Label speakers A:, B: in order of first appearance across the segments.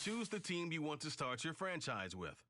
A: Choose the team you want to start your franchise with.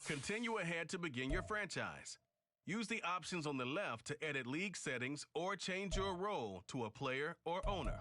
A: Continue ahead to begin your franchise. Use the options on the left to edit league settings or change your role to a player or owner.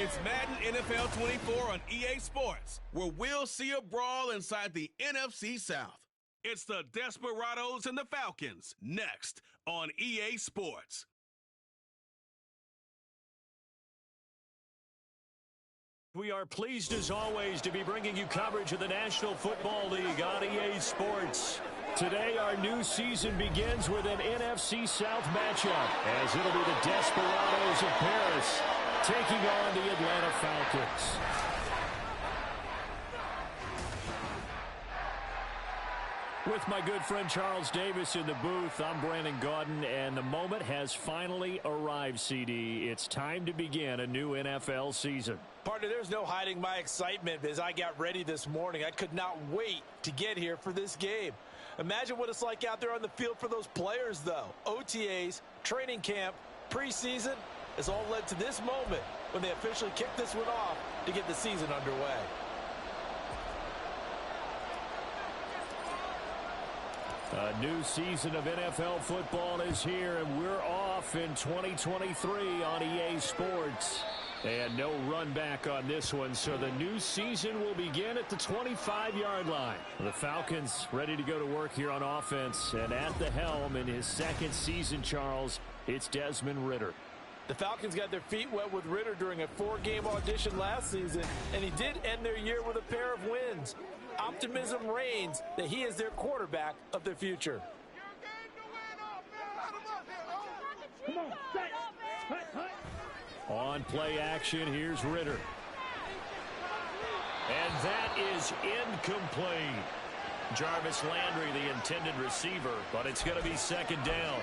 A: It's Madden NFL 24 on EA Sports, where we'll see a brawl inside the NFC South. It's the Desperados and the Falcons, next on EA Sports.
B: We are pleased, as always, to be bringing you coverage of the National Football League on EA Sports. Today, our new season begins with an NFC South matchup, as it'll be the Desperados of Paris taking on the Atlanta Falcons. With my good friend Charles Davis in the booth, I'm Brandon Gaudin, and the moment has finally arrived, CD. It's time to begin a new NFL season.
C: Partner, there's no hiding my excitement as I got ready this morning. I could not wait to get here for this game. Imagine what it's like out there on the field for those players, though. OTAs, training camp, preseason, has all led to this moment when they officially kick this one off to get the season underway.
B: A new season of NFL football is here, and we're off in 2023 on EA Sports. And no run back on this one, so the new season will begin at the 25-yard line. The Falcons ready to go to work here on offense, and at the helm in his second season, Charles, it's Desmond Ridder.
C: The Falcons got their feet wet with Ridder during a 4-game audition last season, and he did end their year with a pair of wins. Optimism reigns that he is their quarterback of the future.
B: On play action, here's Ridder. And that is incomplete. Jarvis Landry, the intended receiver, but it's going to be second down.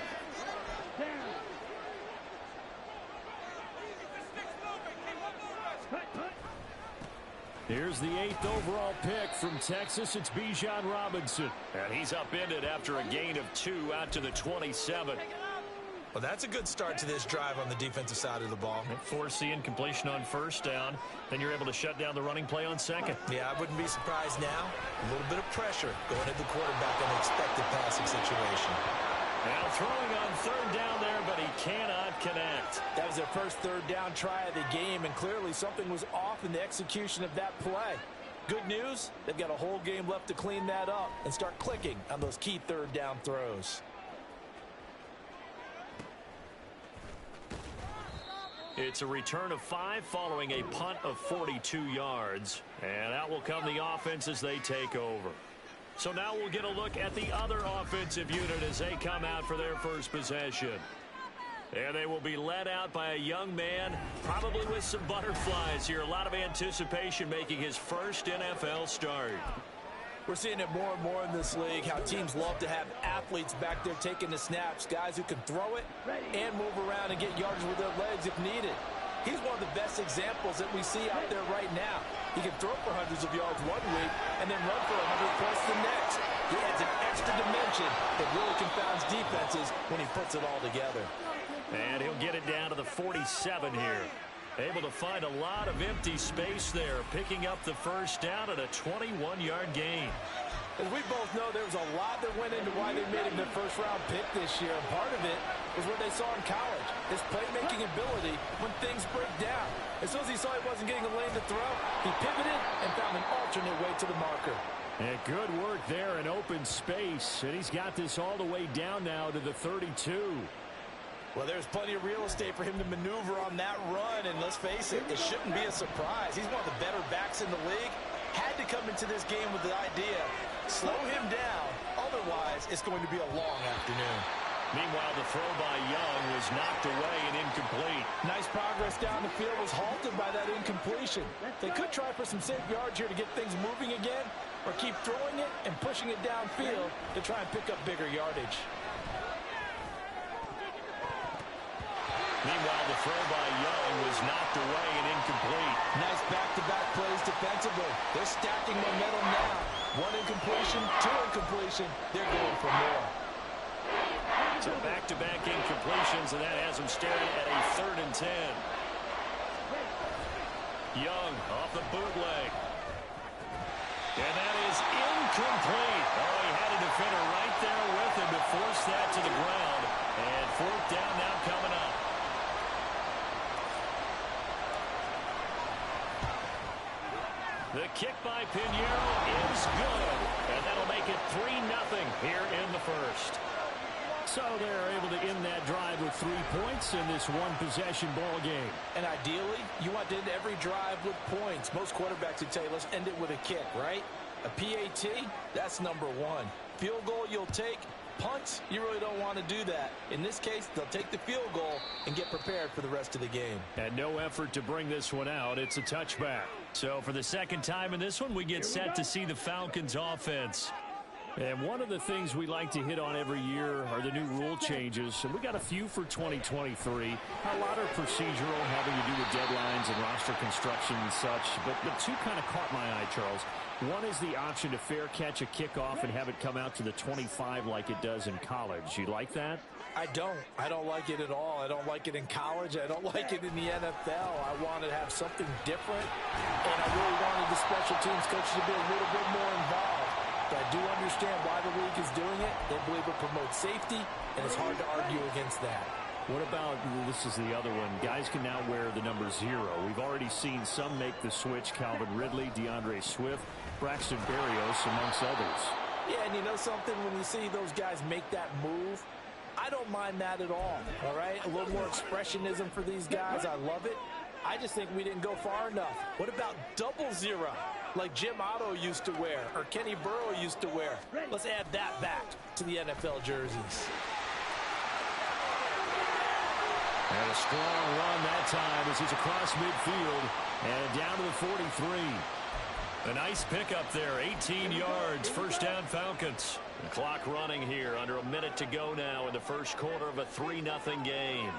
B: Here's the 8th overall pick from Texas. It's Bijan Robinson. And he's upended after a gain of 2 out to the 27.
C: Well, that's a good start to this drive on the defensive side of the ball.
B: Force the incompletion on first down. Then you're able to shut down the running play on second.
C: Yeah, I wouldn't be surprised now. A little bit of pressure going at the quarterback in an expected passing situation.
B: Now throwing on third down there, but he cannot connect.
C: That was their first third down try of the game, and clearly something was off in the execution of that play. Good news, they've got a whole game left to clean that up and start clicking on those key third down throws.
B: It's a return of 5 following a punt of 42 yards. And out will come the offense as they take over. So now we'll get a look at the other offensive unit as they come out for their first possession. And they will be led out by a young man, probably with some butterflies here. A lot of anticipation making his first NFL start.
C: We're seeing it more and more in this league, how teams love to have athletes back there taking the snaps, guys who can throw it and move around and get yardage with their legs if needed. He's one of the best examples that we see out there right now. He can throw for hundreds of yards one week and then run for 100 plus the next. He adds an extra dimension that really confounds defenses when he puts it all together.
B: And he'll get it down to the 47 here. Able to find a lot of empty space there, picking up the first down at a 21-yard gain.
C: As we both know, there was a lot that went into why they made him their first-round pick this year. And part of it was what they saw in college, his playmaking ability when things break down. As soon as he saw he wasn't getting a lane to throw, he pivoted and found an alternate way to the marker.
B: And good work there in open space. And he's got this all the way down now to the 32.
C: Well, there's plenty of real estate for him to maneuver on that run, and let's face it, it shouldn't be a surprise. He's one of the better backs in the league. Had to come into this game with the idea, slow him down, otherwise it's going to be a long afternoon.
B: Meanwhile, the throw by Young was knocked away and incomplete.
C: Nice progress down the field was halted by that incompletion. They could try for some safe yards here to get things moving again, or keep throwing it and pushing it downfield to try and pick up bigger yardage.
B: Meanwhile, the throw by Young was knocked away and incomplete.
C: Nice back-to-back plays defensively. They're stacking momentum now. 1 incompletion, 2 incompletion. They're going for more.
B: So back-to-back incompletions, and that has them staring at a 3rd and 10. Young off the bootleg. And that is incomplete. Oh, he had a defender right there with him to force that to the ground. And 4th down now coming up. The kick by Pinheiro is good. And that'll make it 3-0 here in the first. So they're able to end that drive with 3 points in this one-possession ball game.
C: And ideally, you want to end every drive with points. Most quarterbacks would tell you, let's end it with a kick, right? A PAT, that's number 1. Field goal you'll take. Punts, you really don't want to do that. In this case, they'll take the field goal and get prepared for the rest of the game.
B: And no effort to bring this one out. It's a touchback. So for the second time in this one, we get set to see the Falcons offense. And one of the things we like to hit on every year are the new rule changes. And we got a few for 2023. A lot are procedural, having to do with deadlines and roster construction and such. But the two kind of caught my eye, Charles. One is the option to fair catch a kickoff and have it come out to the 25 like it does in college. You like that?
C: I don't. I don't like it at all. I don't like it in college. I don't like it in the NFL. I want to have something different. And I really wanted the special teams coaches to be a little bit more involved. But I do understand why the league is doing it. They believe it promotes safety, and it's hard to argue against that.
B: What about, this is the other one, guys can now wear the number 0. We've already seen some make the switch, Calvin Ridley, DeAndre Swift, Braxton Berrios, amongst others.
C: Yeah, and you know something, when you see those guys make that move, I don't mind that at all right? A little more expressionism for these guys. I love it. I just think we didn't go far enough. What about 00, like Jim Otto used to wear or Kenny Burrow used to wear? Let's add that back to the NFL jerseys.
B: And a strong run that time as he's across midfield and down to the 43. A nice pickup there, 18 yards, first down Falcons. The clock running here, under a minute to go now in the first quarter of a 3-0 game.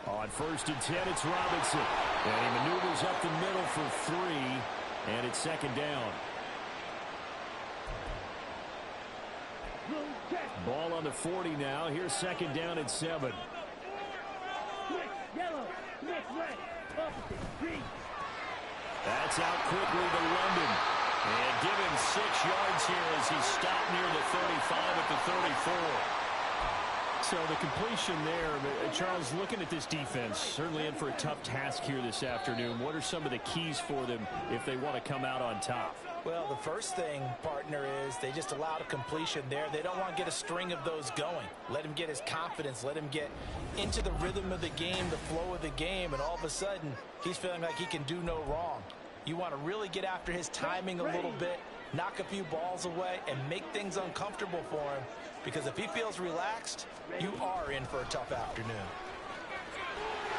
B: On 1st and 10, it's Robinson. And he maneuvers up the middle for 3, and it's second down. Ball on the 40 now. Here's second down and 7. That's out quickly to London. And given 6 yards here as he stopped near the 35 at the 34. So the completion there, Charles, looking at this defense, certainly in for a tough task here this afternoon. What are some of the keys for them if they want to come out on top?
C: Well, the first thing, partner, is they just allowed a completion there. They don't want to get a string of those going. Let him get his confidence. Let him get into the rhythm of the game, the flow of the game, and all of a sudden, he's feeling like he can do no wrong. You want to really get after his timing a little bit, knock a few balls away, and make things uncomfortable for him. Because if he feels relaxed, you are in for a tough afternoon.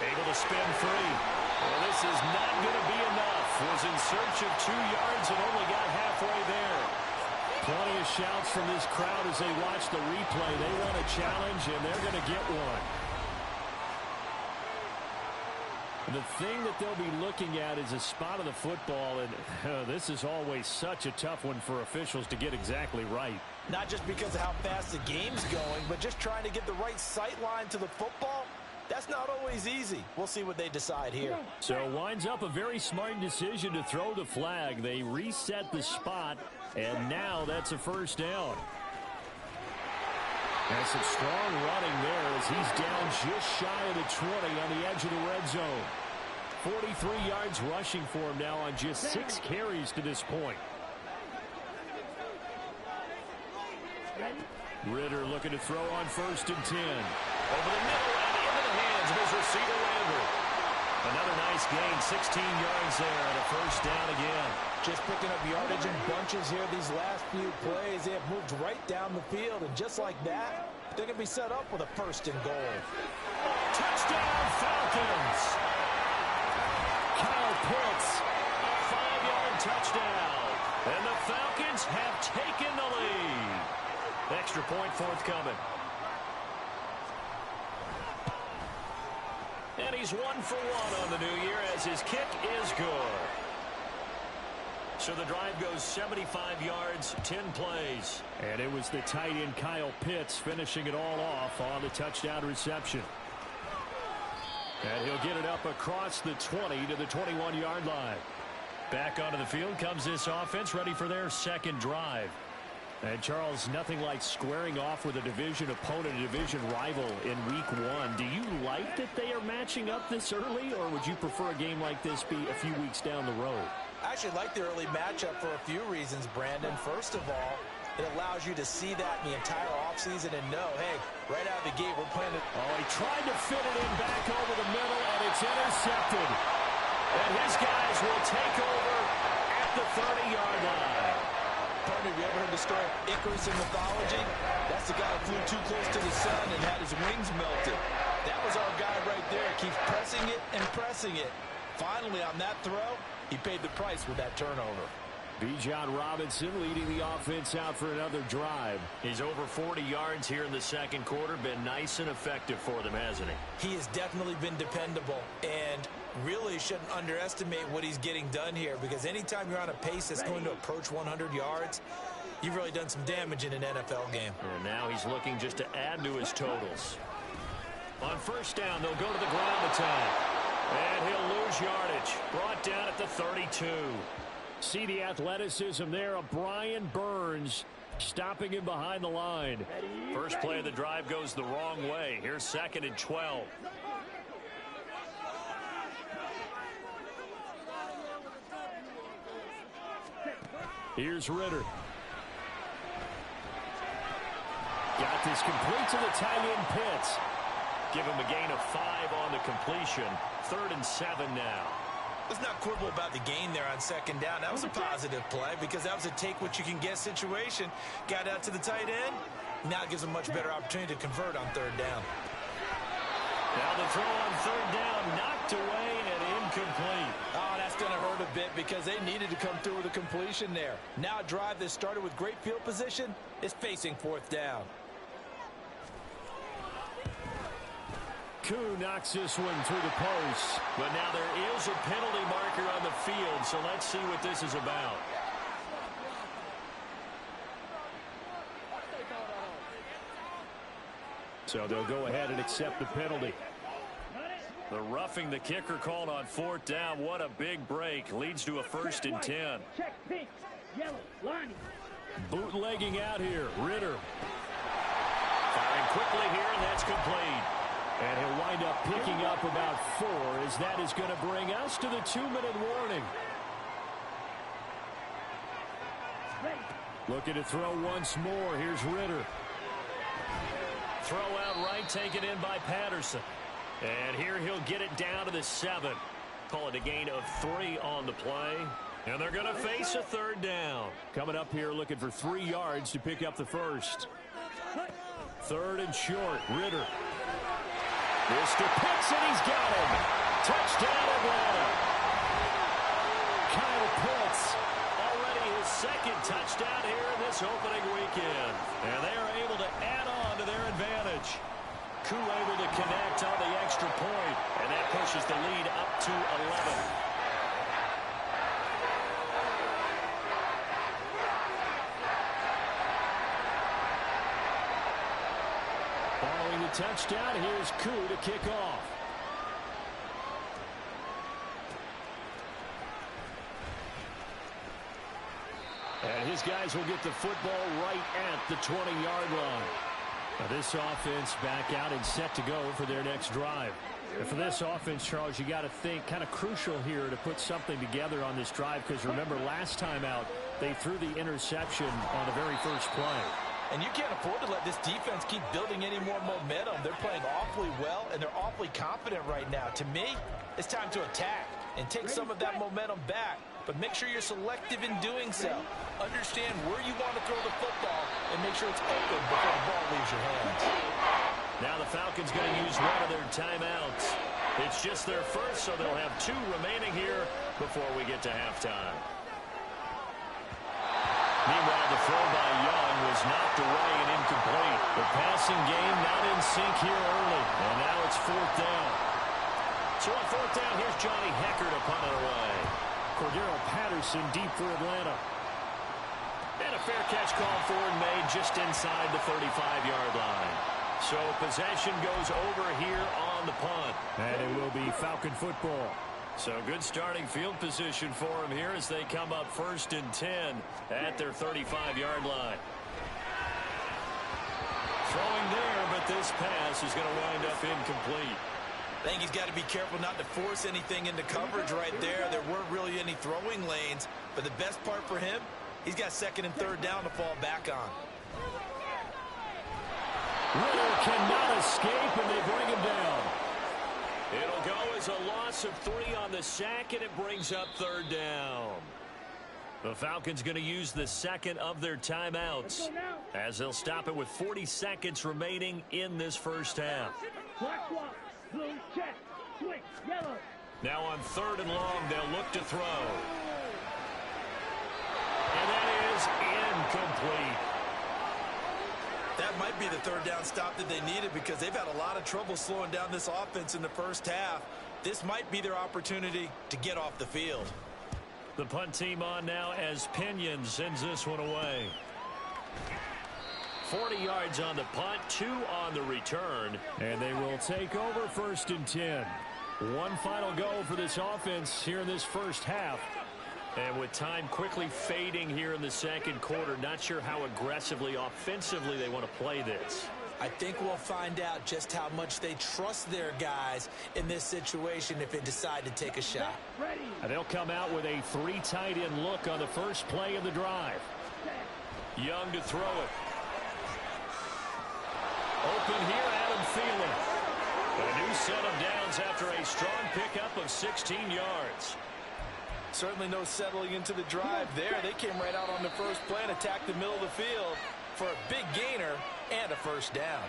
B: Able to spin free. Well, this is not going to be enough. Was in search of 2 yards and only got halfway there. Plenty of shouts from this crowd as they watch the replay. They want a challenge, and they're going to get one. The thing that they'll be looking at is a spot of the football, and this is always such a tough one for officials to get exactly right.
C: Not just because of how fast the game's going, but just trying to get the right sight line to the football. That's not always easy. We'll see what they decide here.
B: So winds up a very smart decision to throw the flag. They reset the spot, and now that's a first down. And some strong running there as he's down just shy of the 20 on the edge of the red zone. 43 yards rushing for him now on just 6 carries to this point. Ritter looking to throw on 1st and 10. Over the middle and into the hands of his receiver, Landry. Another nice gain, 16 yards there, and a first down again.
C: Just picking up yardage in bunches here these last few plays. They have moved right down the field, and just like that, they're going to be set up with a 1st and goal.
B: Touchdown, Falcons! Kyle Pitts, a 5-yard touchdown. And the Falcons have taken the lead. Extra point forthcoming. And he's 1 for 1 on the new year as his kick is good. So the drive goes 75 yards, 10 plays. And it was the tight end Kyle Pitts finishing it all off on the touchdown reception. And he'll get it up across the 20 to the 21-yard line. Back onto the field comes this offense, ready for their second drive. And Charles, nothing like squaring off with a division opponent, a division rival in week 1. Do you like that they are matching up this early, or would you prefer a game like this be a few weeks down the road?
C: I actually like the early matchup for a few reasons, Brandon. First of all, it allows you to see that in the entire offseason and know, hey, right out of the gate, we're playing it.
B: Oh, he tried to fit it in back over the middle, and it's intercepted. And his guys will take over at the 30-yard line.
C: Partner, have you ever heard the story of Icarus in mythology? That's the guy who flew too close to the sun and had his wings melted. That was our guy right there. Keeps pressing it and pressing it. Finally, on that throw, he paid the price with that turnover.
B: Bijan Robinson leading the offense out for another drive. He's over 40 yards here in the second quarter. Been nice and effective for them, hasn't he?
C: He has definitely been dependable, and really shouldn't underestimate what he's getting done here, because anytime you're on a pace that's going to approach 100 yards, you've really done some damage in an NFL game.
B: And now he's looking just to add to his totals. On first down, they'll go to the ground attack. And he'll lose yardage. Brought down at the 32. See the athleticism there of Brian Burns stopping him behind the line. First play of the drive goes the wrong way. Here's 2nd and 12. Here's Ritter. Got this complete to the tight end Pitts. Give him a gain of 5 on the completion. 3rd and 7 now.
C: Let's not quibble about the gain there on 2nd down. That was a positive play because that was a take-what-you-can-get situation. Got out to the tight end. Now it gives him a much better opportunity to convert on 3rd down.
B: Now the throw on 3rd down, knocked away and incomplete.
C: Oh, that's going to hurt a bit because they needed to come through with a completion there. Now a drive that started with great field position is facing 4th down.
B: Koo knocks this one through the post. But now there is a penalty marker on the field, so let's see what this is about. So they'll go ahead and accept the penalty. The roughing the kicker called on 4th down. What a big break. Leads to a 1st and 10.
D: Check pink, yellow, line.
B: Bootlegging out here. Ritter. Firing quickly here, and that's complete. And he'll wind up picking up about 4, as that is going to bring us to the 2-minute warning. Looking to throw once more. Here's Ritter. Throw out right, taken in by Patterson. And here he'll get it down to the 7. Call it a gain of 3 on the play. And they're going to face a 3rd down. Coming up here looking for 3 yards to pick up the first. 3rd and short. Ritter. Mr. Pitts, and he's got him. Touchdown, Atlanta. Kyle Pitts, already his 2nd touchdown here in this opening weekend. And they are able to add on to their advantage. Koo able to connect on the extra point, and that pushes the lead up to 11. Following the touchdown, here's Koo to kick off. And his guys will get the football right at the 20-yard line. Now this offense back out and set to go for their next drive. And for this offense, Charles, you got to think kind of crucial here to put something together on this drive, because remember last time out they threw the interception on the very first play.
C: And you can't afford to let this defense keep building any more momentum. They're playing awfully well, and they're awfully confident right now. To me, it's time to attack and take some of that momentum back. But make sure you're selective in doing so. Understand where you want to throw the football and make sure it's open before the ball leaves your hands.
B: Now the Falcons going to use one of their timeouts. It's just their first, so they'll have 2 remaining here before we get to halftime. Meanwhile, the throw by Young was knocked away and incomplete. The passing game not in sync here early. And now it's 4th down. So on 4th down, here's Johnny Hecker to punt it away. Cordero Patterson deep for Atlanta. And a fair catch called for and made just inside the 35-yard line. So possession goes over here on the punt. And it will be Falcon football. So good starting field position for them here as they come up 1st and 10 at their 35-yard line. this pass is going to wind up incomplete.
C: I think he's got to be careful not to force anything into coverage right there. There weren't really any throwing lanes, but the best part for him, he's got second and third down to fall back on.
B: Ritter cannot escape, and they bring him down. It'll go as a loss of 3 on the sack, and it brings up third down. The Falcons going to use the second of their timeouts as they'll stop it with 40 seconds remaining in this first half.
D: Black block, blue check, switch, yellow.
B: Now on third and long, they'll look to throw. And that is incomplete.
C: That might be the third down stop that they needed because they've had a lot of trouble slowing down this offense in the first half. This might be their opportunity to get off the field.
B: The punt team on now as Pinion sends this one away. 40 yards on the punt, 2 on the return. And they will take over first and 10. One final go for this offense here in this first half. And with time quickly fading here in the second quarter, not sure how aggressively, offensively they want to play this.
C: I think we'll find out just how much they trust their guys in this situation if they decide to take a shot.
B: And they'll come out with a 3 tight end look on the first play of the drive. Young to throw it. Open here, Adam Thielen. A new set of downs after a strong pickup of 16 yards.
C: Certainly no settling into the drive there. They came right out on the first play and attacked the middle of the field for a big gainer and a first down.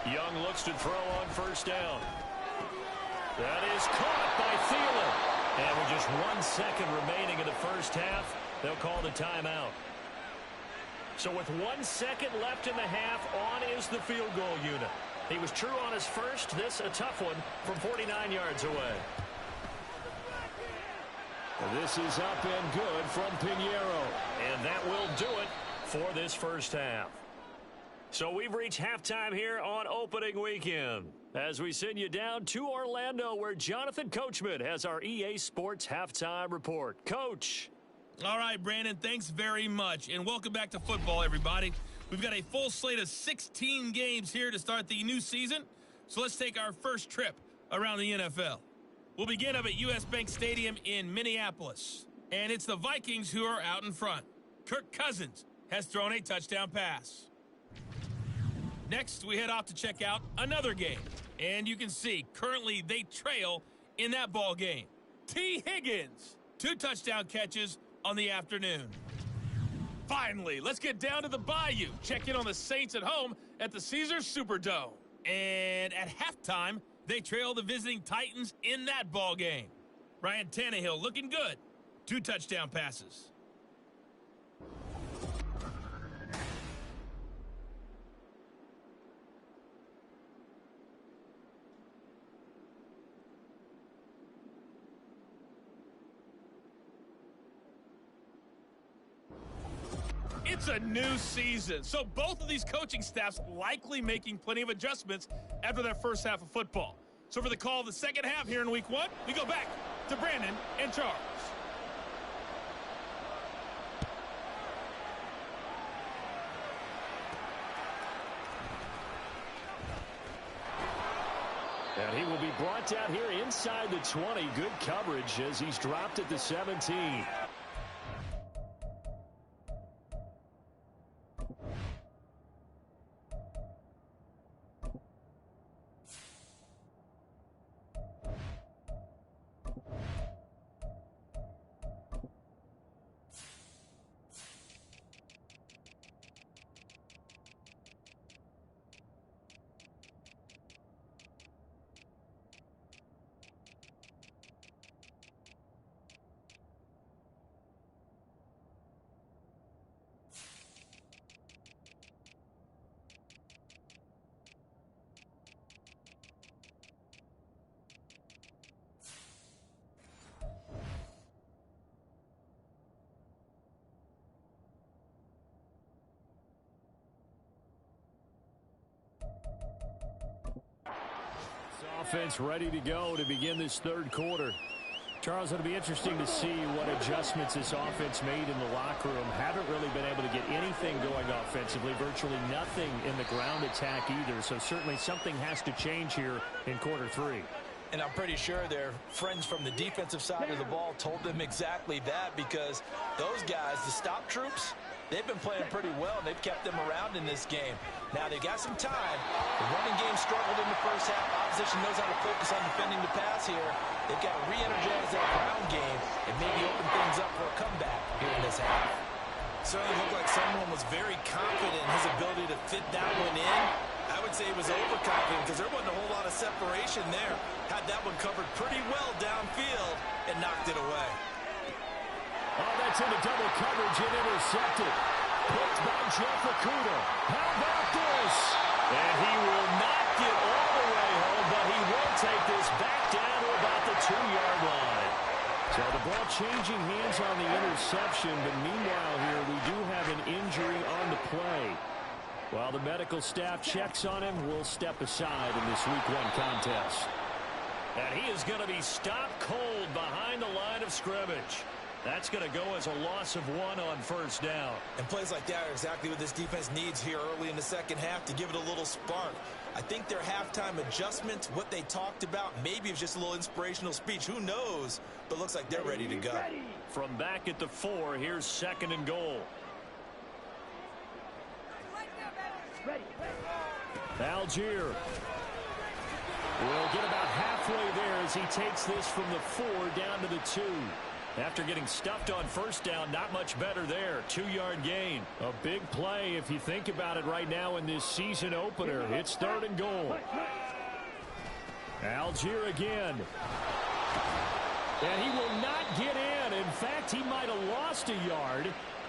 B: Young looks to throw on first down. That is caught by Thielen. And with just 1 second remaining in the first half, they'll call the timeout. So with 1 second left in the half, on is the field goal unit. He was true on his first. This a tough one from 49 yards away. And this is up and good from Pinheiro. And that will do it for this first half. So we've reached halftime here on opening weekend as we send you down to Orlando where Jonathan Coachman has our EA Sports halftime report. Coach.
E: All right, Brandon, thanks very much. And welcome back to football, everybody. We've got a full slate of 16 games here to start the new season. So let's take our first trip around the NFL. We'll begin up at U.S. Bank Stadium in Minneapolis. And it's the Vikings who are out in front. Kirk Cousins has thrown a touchdown pass. Next, we head off to check out another game. And you can see, currently they trail in that ball game. T. Higgins, 2 touchdown catches on the afternoon. Finally, let's get down to the Bayou. Check in on the Saints at home at the Caesars Superdome. And at halftime, they trail the visiting Titans in that ball game. Ryan Tannehill looking good. 2 touchdown passes. It's a new season, so both of these coaching staffs likely making plenty of adjustments after their first half of football. So for the call of the second half here in week 1, we go back to Brandon and Charles.
B: And he will be brought down here inside the 20. Good coverage as he's dropped at the 17. offense ready to go to begin this third quarter. Charles, it'll be interesting to see what adjustments this offense made in the locker room. Haven't really been able to get anything going offensively, virtually nothing in the ground attack either. So certainly something has to change here in quarter three.
C: And I'm pretty sure their friends from the defensive side of the ball told them exactly that, because those guys, the stop troops, they've been playing pretty well. They've kept them around in this game. Now they got some time. The running game struggled in the first half. Opposition knows how to focus on defending the pass here. They've got to re-energize that ground game and maybe open things up for a comeback here in this half.
F: Certainly looked like someone was very confident in his ability to fit that one in. I would say he was overconfident because there wasn't a whole lot of separation there. Had that one covered pretty well downfield and knocked it away.
B: Oh, that's into double coverage and intercepted. Picked by Jeff Okudah. How about this? And he will not get all the way home, but he will take this back down to about the 2-yard line. So the ball changing hands on the interception, but meanwhile here we do have an injury on the play. While the medical staff checks on him, we'll step aside in this Week 1 contest. And he is going to be stopped cold behind the line of scrimmage. That's going to go as a loss of 1 on first down.
F: And plays like that are exactly what this defense needs here early in the second half to give it a little spark. I think their halftime adjustments, what they talked about, maybe it's just a little inspirational speech. Who knows? But looks like they're ready to go.
B: From back at the 4, here's 2nd and goal. Algier will get about halfway there as he takes this from the 4 down to the 2. After getting stuffed on first down, not much better there. 2-yard gain. A big play if you think about it right now in this season opener. It's 3rd and goal. Algier again. And he will not get in. In fact, he might have lost a yard.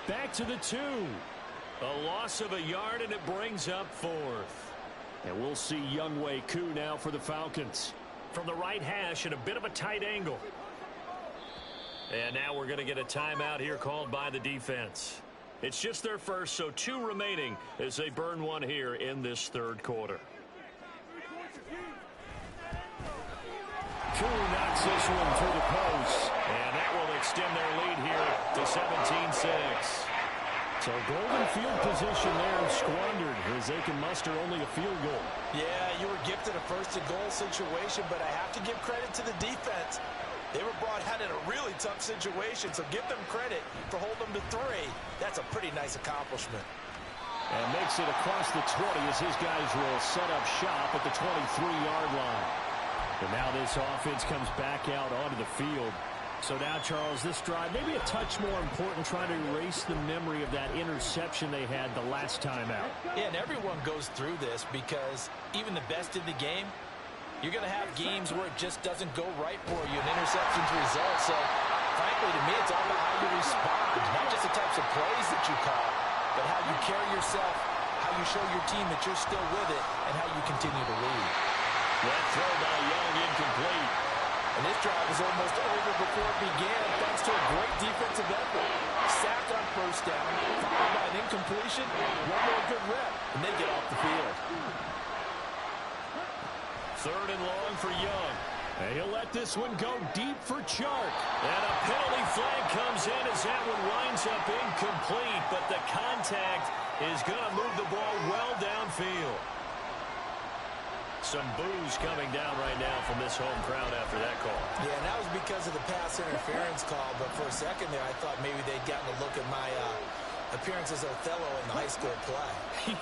B: Back to the 2. A loss of a yard, and it brings up 4th. And we'll see Younghoe Koo now for the Falcons. From the right hash at a bit of a tight angle. And now we're going to get a timeout here called by the defense. It's just their first, so 2 remaining as they burn 1 here in this third quarter. Koo knocks this one through the post. And that will extend their lead here to 17-6. So golden field position there squandered as they can muster only a field goal.
C: Yeah, you were gifted a first-and-goal situation, but I have to give credit to the defense. They were brought out in a really tough situation, so give them credit for holding them to 3. That's a pretty nice accomplishment.
B: And makes it across the 20 as his guys will set up shop at the 23-yard line. And now this offense comes back out onto the field. So now, Charles, this drive maybe a touch more important, trying to erase the memory of that interception they had the last time out.
C: Yeah, and everyone goes through this because even the best in the game, you're going to have games where it just doesn't go right for you, and interceptions result. So, frankly, to me, it's all about how you respond, not just the types of plays that you call, but how you carry yourself, how you show your team that you're still with it, and how you continue to lead.
B: That throw by Young incomplete.
C: And this drive was almost over before it began, thanks to a great defensive effort. Sacked on first down, followed by an incompletion, one more good rep, and they get off the field.
B: 3rd and long for Young. And he'll let this one go deep for Chark. And a penalty flag comes in as that one winds up incomplete, but the contact is going to move the ball well downfield. Some boos coming down right now from this home crowd after that call.
C: Yeah, and that was because of the pass interference call, but for a second there I thought maybe they'd gotten a look at my appearance as Othello in the high school play.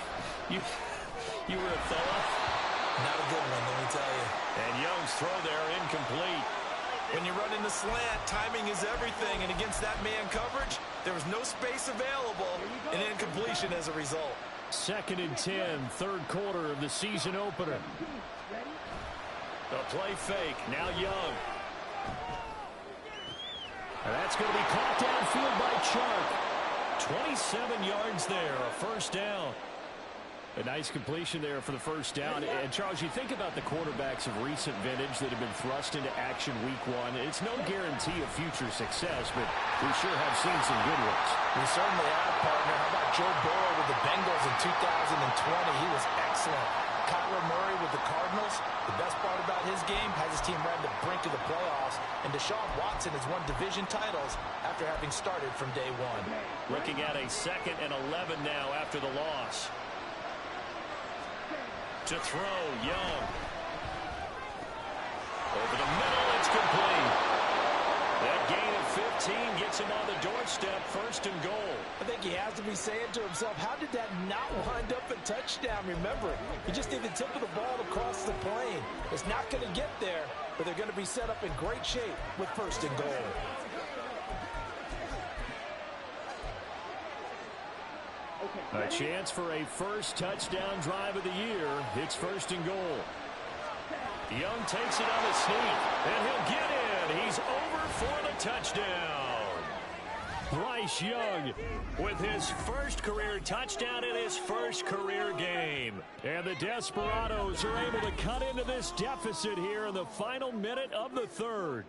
B: you were Othello?
C: Not a good one, let me tell you.
B: And Young's throw there incomplete.
F: When you run in the slant, timing is everything, and against that man coverage, there was no space available, and incompletion as a result.
B: 2nd and 10, third quarter of the season opener. A play fake, now Young. And that's going to be caught downfield by Chark. 27 yards there, a first down. A nice completion there for the first down. And, Charles, you think about the quarterbacks of recent vintage that have been thrust into action week 1. It's no guarantee of future success, but we sure have seen some good ones.
C: We certainly have, partner. How about Joe Burrow with the Bengals in 2020? He was excellent. Kyler Murray with the Cardinals. The best part about his game has his team right on the brink of the playoffs, and Deshaun Watson has won division titles after having started from day one.
B: Looking at a 2nd and 11 now after the loss. To throw, Young. Over the middle, it's complete. That gain of 15 gets him on the doorstep, 1st and goal.
C: I think he has to be saying to himself, how did that not wind up a touchdown? Remember, he just did the tip of the ball across the plane. It's not going to get there, but they're going to be set up in great shape with 1st and goal.
B: A chance for a first touchdown drive of the year. It's 1st and goal. Young takes it on the sneak, and he'll get in. He's over for the touchdown. Bryce Young with his first career touchdown in his first career game. And the Desperados are able to cut into this deficit here in the final minute of the 3rd.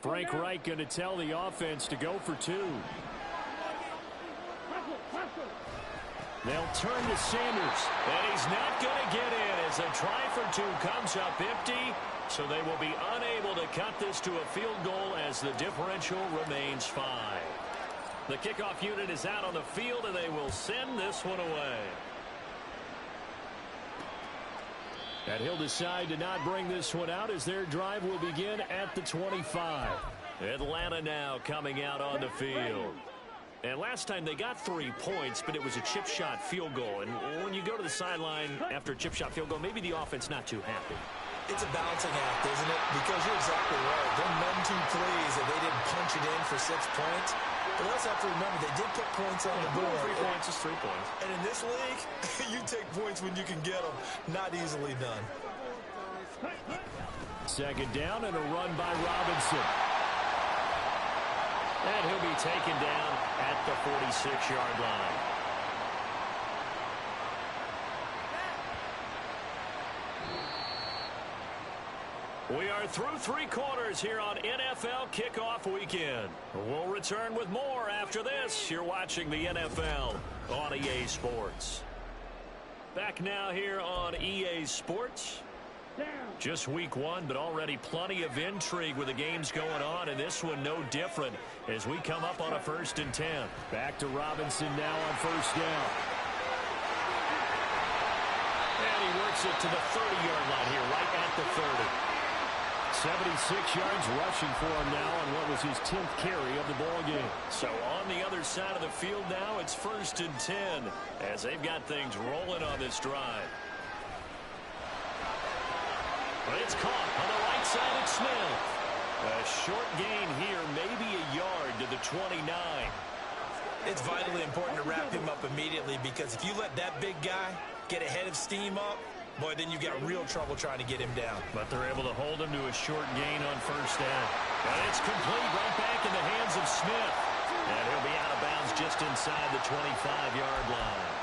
B: Frank Reich going to tell the offense to go for 2. They'll turn to Sanders, and he's not going to get in as a try for 2 comes up empty, so they will be unable to cut this to a field goal as the differential remains 5. The kickoff unit is out on the field, and they will send this one away. And he'll decide to not bring this one out as their drive will begin at the 25. Atlanta now coming out on the field. And last time they got 3 points, but it was a chip shot field goal. And when you go to the sideline after a chip shot field goal, maybe the offense not too happy.
F: It's a balancing act, isn't it? Because you're exactly right. They're none too pleased that they didn't punch it in for 6 points. But we also have to remember they did put points on the board.
B: 3 points is 3 points.
F: And in this league, you take points when you can get them. Not easily done.
B: 2nd down and a run by Robinson. And he'll be taken down at the 46-yard line. We are through 3 quarters here on NFL Kickoff Weekend. We'll return with more after this. You're watching the NFL on EA Sports. Back now here on EA Sports. Just week 1, but already plenty of intrigue with the games going on, and this one no different as we come up on a 1st and 10. Back to Robinson now on 1st down. And he works it to the 30-yard line here, right at the 30. 76 yards rushing for him now on what was his 10th carry of the ball game. So on the other side of the field now, it's 1st and 10 as they've got things rolling on this drive. But it's caught on the right side of Smith. A short gain here, maybe a yard to the 29.
F: It's vitally important to wrap him up immediately because if you let that big guy get ahead of steam up, boy, then you've got real trouble trying to get him down.
B: But they're able to hold him to a short gain on 1st down. And it's complete right back in the hands of Smith. And he'll be out of bounds just inside the 25-yard line.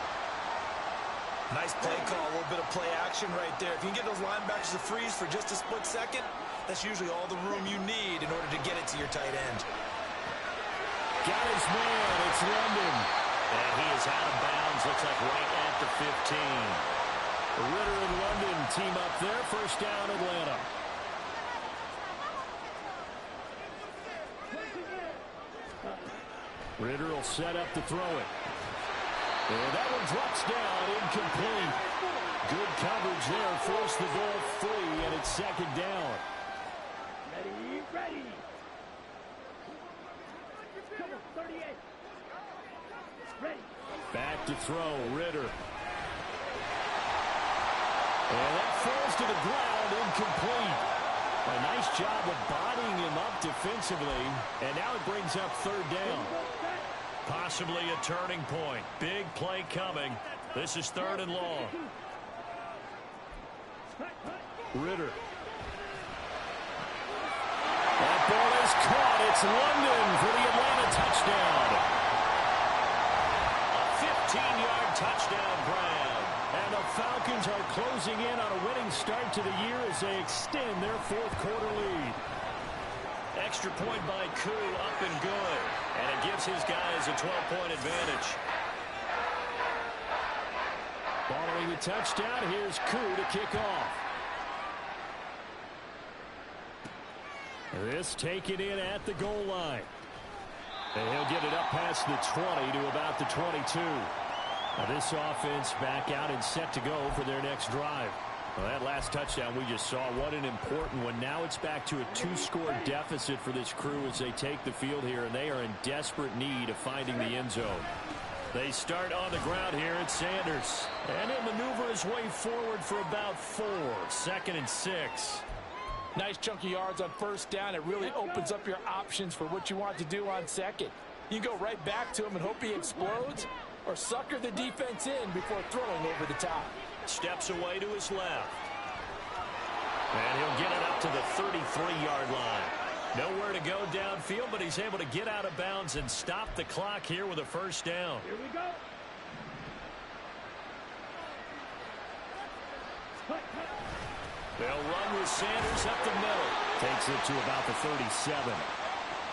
F: Nice play call, a little bit of play action right there. If you can get those linebackers to freeze for just a split second, that's usually all the room you need in order to get it to your tight end.
B: Got his man, it's London. And he is out of bounds, looks like right at the 15. Ritter and London team up there, 1st down Atlanta. Ritter will set up to throw it. And that one drops down, incomplete. Good coverage there, forced the ball free, and it's 2nd down.
D: Ready. Come on, 38. Ready.
B: Back to throw, Ritter. And that falls to the ground, incomplete. A nice job of bodying him up defensively, and now it brings up 3rd down. Possibly a turning point. Big play coming. This is 3rd and long. Ritter. That ball is caught. It's London for the Atlanta touchdown. A 15-yard touchdown grab. And the Falcons are closing in on a winning start to the year as they extend their 4th quarter lead. Extra point by Koo, up and good. And it gives his guys a 12-point advantage. Following the touchdown, here's Koo to kick off. This taken in at the goal line. And he'll get it up past the 20 to about the 22. Now this offense back out and set to go for their next drive. Well, that last touchdown we just saw, what an important one. Now it's back to a 2-score deficit for this crew as they take the field here, and they are in desperate need of finding the end zone. They start on the ground here at Sanders. And he'll maneuver his way forward for about 4. 2nd and 6.
C: Nice chunk of yards on first down. It really opens up your options for what you want to do on second. You can go right back to him and hope he explodes, or sucker the defense in before throwing over the top.
B: Steps away to his left. And he'll get it up to the 33-yard line. Nowhere to go downfield, but he's able to get out of bounds and stop the clock here with a first down.
D: Here we go.
B: They'll run with Sanders up the middle. Takes it to about the 37.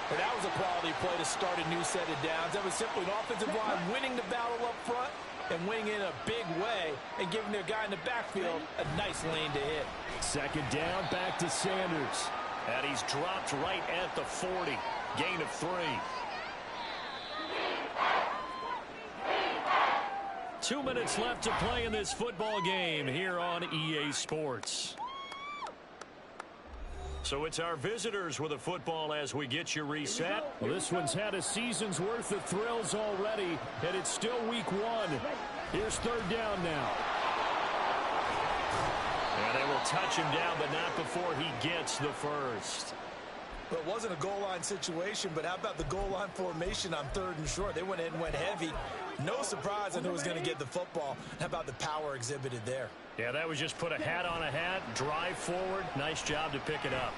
C: And that was a quality play to start a new set of downs. That was simply an offensive line winning the battle up front and winning in a big way and giving their guy in the backfield a nice lane to hit. 2nd down, back to Sanders.
B: And he's dropped right at the 40. Gain of 3. 2 minutes left to play in this football game here on EA Sports. So it's our visitors with a football as we get you reset.
C: Well, this one's had a season's worth of thrills already, and it's still week 1. Here's 3rd down now.
B: And they will touch him down, but not before he gets the first.
F: Well, it wasn't a goal line situation, but how about the goal line formation on 3rd and short? They went in and went heavy. No surprise on who was going to get the football. How about the power exhibited there?
B: Yeah, that was just put a hat on a hat, drive forward. Nice job to pick it up.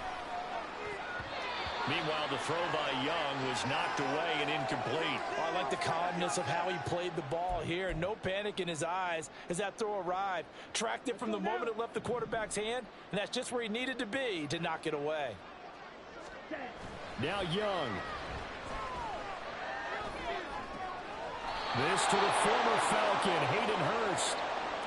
B: Meanwhile, the throw by Young was knocked away and incomplete.
C: I like the calmness of how he played the ball here. No panic in his eyes as that throw arrived. Tracked it from the moment it left the quarterback's hand, and that's just where he needed to be to knock it away.
B: Now Young. This to the former Falcon, Hayden Hurst.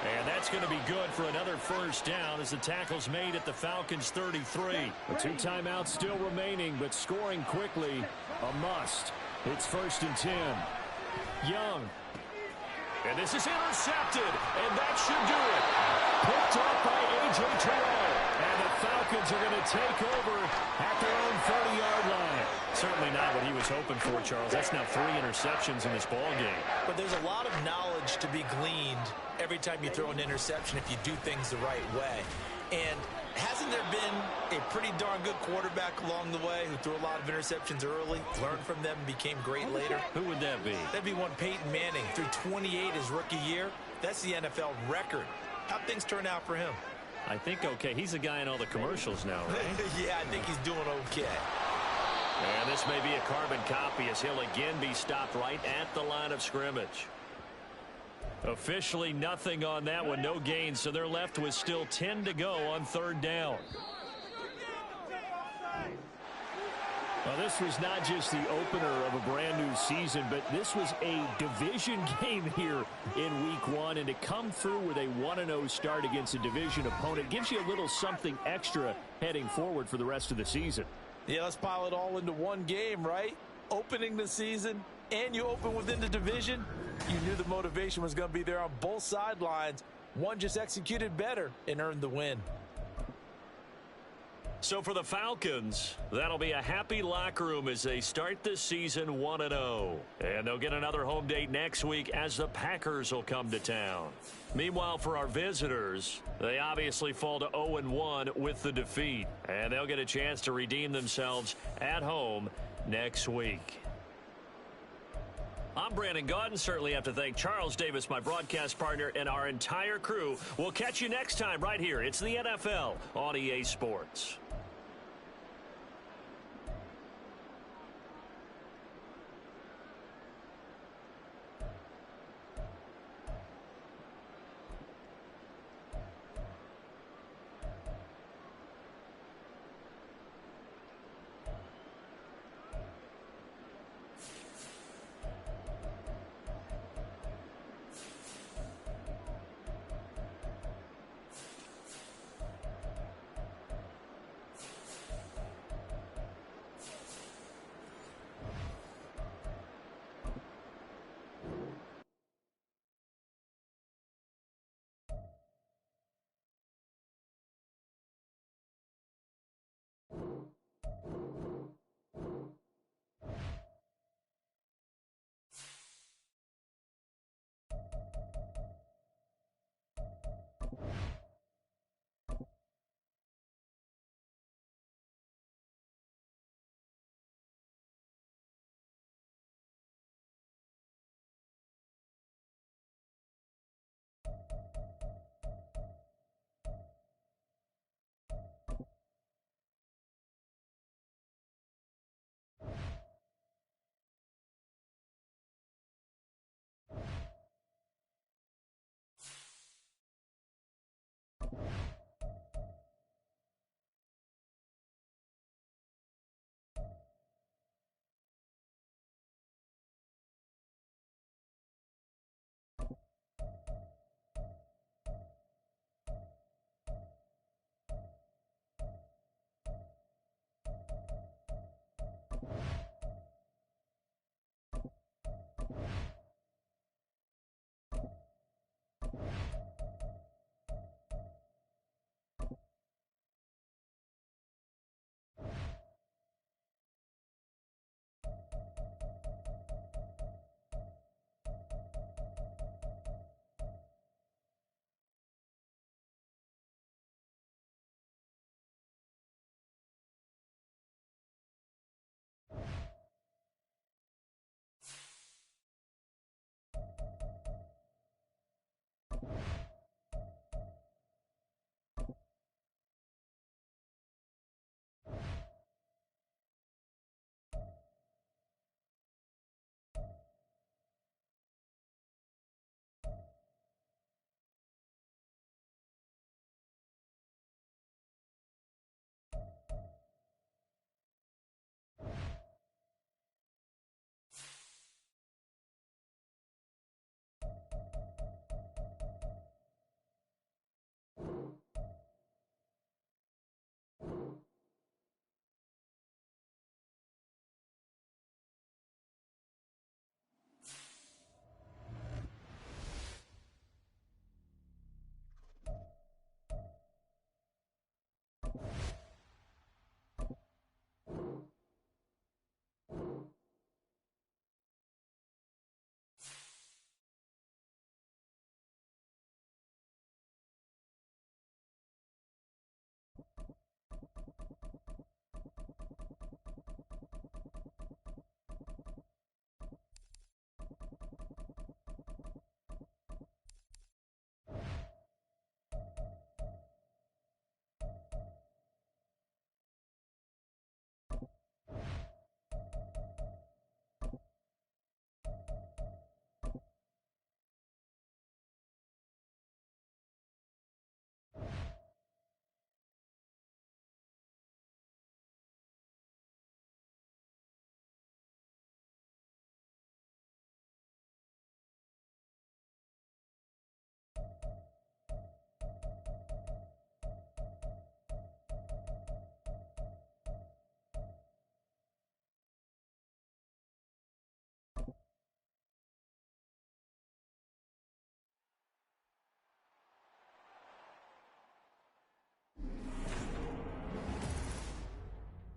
B: And that's going to be good for another first down as the tackle's made at the Falcons' 33.
C: 2 timeouts still remaining, but scoring quickly, a must. It's 1st and 10. Young.
B: And this is intercepted, and that should do it. Picked up by A.J. Terrell. And the Falcons are going to take over at their own 30-yard line. Certainly not what he was hoping for, Charles. That's now 3 interceptions in this ball game.
F: But there's a lot of knowledge to be gleaned every time you throw an interception if you do things the right way. And hasn't there been a pretty darn good quarterback along the way who threw a lot of interceptions early, learned from them, and became great later?
B: Who would that be?
F: That'd be one Peyton Manning. Threw 28 his rookie year. That's the NFL record. How'd things turn out for him?
B: I think okay. He's the guy in all the commercials now, right?
F: Yeah, I think he's doing okay.
B: And this may be a carbon copy as he'll again be stopped right at the line of scrimmage. Officially nothing on that one, no gain, so they're left with still 10 to go on 3rd down.
C: Well, this was not just the opener of a brand new season, but this was a division game here in week 1, and to come through with a 1-0 start against a division opponent gives you a little something extra heading forward for the rest of the season.
F: Yeah, let's pile it all into one game, right? Opening the season, and you open within the division. You knew the motivation was going to be there on both sidelines. One just executed better and earned the win.
B: So for the Falcons, that'll be a happy locker room as they start this season 1-0. And they'll get another home date next week as the Packers will come to town. Meanwhile, for our visitors, they obviously fall to 0-1 with the defeat. And they'll get a chance to redeem themselves at home next week. I'm Brandon Gaudin. Certainly have to thank Charles Davis, my broadcast partner, and our entire crew. We'll catch you next time right here. It's the NFL on EA Sports.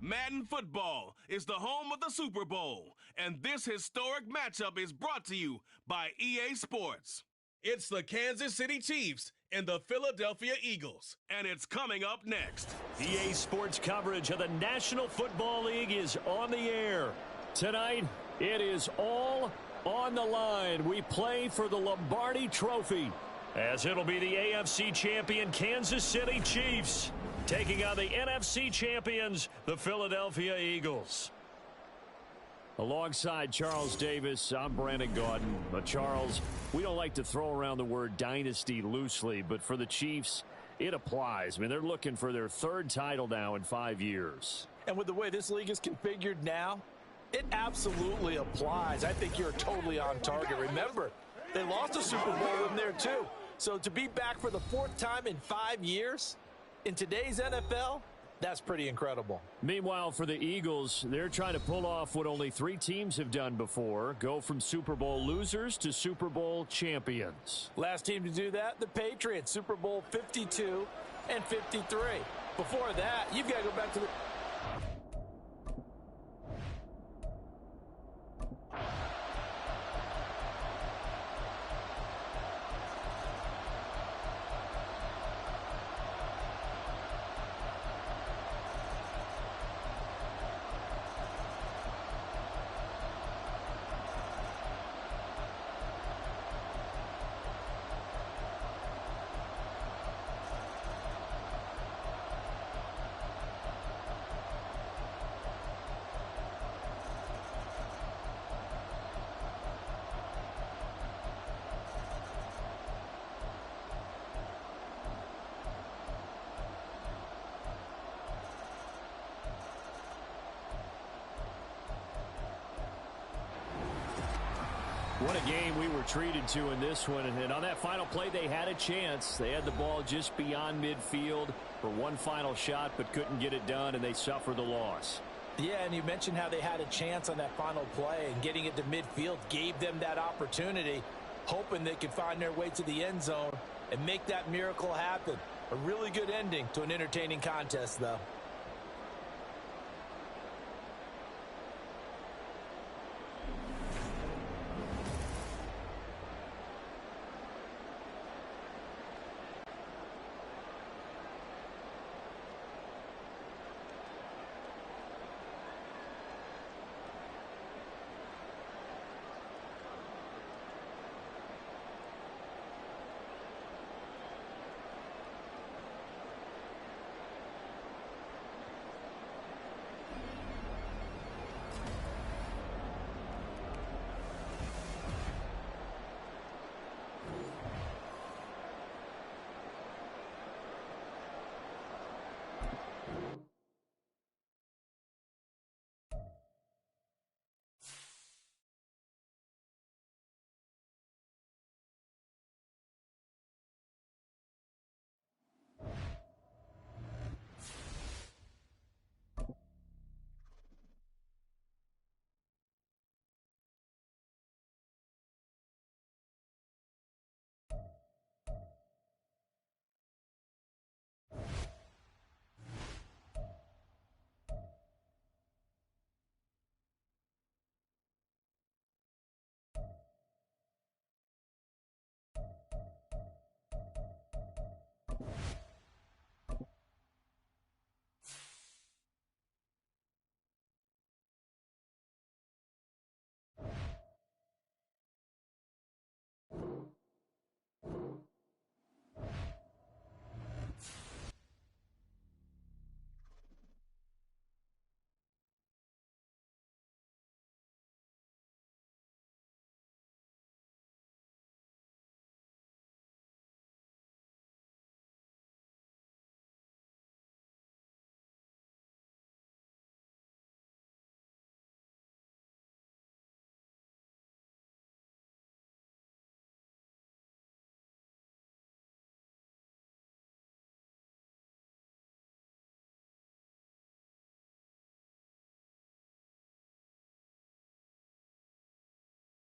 A: Madden football is the home of the Super Bowl, and this historic matchup is brought to you by EA Sports. It's the Kansas City Chiefs and the Philadelphia Eagles, and it's coming up next.
B: EA Sports coverage of the National Football League is on the air. Tonight, it is all on the line. We play for the Lombardi Trophy, as it'll be the AFC champion Kansas City Chiefs taking on the NFC champions, the Philadelphia Eagles. Alongside Charles Davis, I'm Brandon Gaudin. But Charles, we don't like to throw around the word dynasty loosely, but for the Chiefs, it applies. I mean, they're looking for their third title now in 5 years.
C: And with the way this league is configured now, it absolutely applies. I think you're totally on target. Remember, they lost a Super Bowl in there too. So to be back for the fourth time in 5 years in today's NFL, that's pretty incredible.
B: Meanwhile, for the Eagles, they're trying to pull off what only 3 teams have done before, go from Super Bowl losers to Super Bowl champions.
C: Last team to do that, the Patriots, Super Bowl 52 and 53. Before that, you've got to go back to the...
B: What a game we were treated to in this one. And on that final play, they had a chance. They had the ball just beyond midfield for one final shot, but couldn't get it done, and they suffered the loss.
C: Yeah, and you mentioned how they had a chance on that final play, and getting it to midfield gave them that opportunity, hoping they could find their way to the end zone and make that miracle happen. A really good ending to an entertaining contest, though.